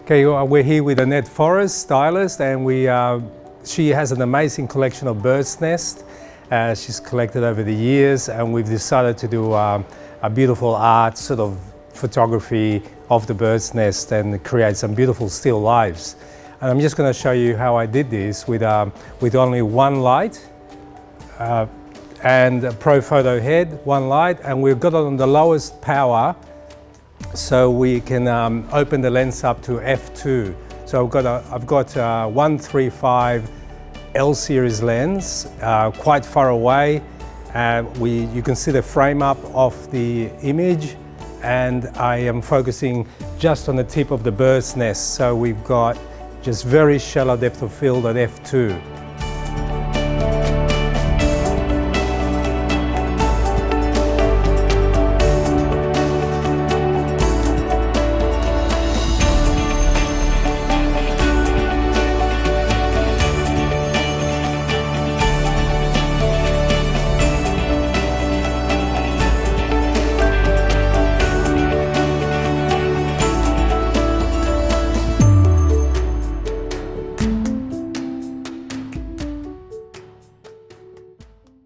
Okay, we're here with Annett stylist, and she has an amazing collection of birds' nests. She's collected over the years, and we've decided to do a beautiful art sort of photography of the bird's nest and create some beautiful still lifes. And I'm just going to show you how I did this with only one light and a Pro Photo head, one light, and we've got it on the lowest power, so we can open the lens up to f2. So I've got a 135 L series lens, quite far away. You can see the frame up of the image, and I am focusing just on the tip of the bird's nest. So we've got just very shallow depth of field at f2.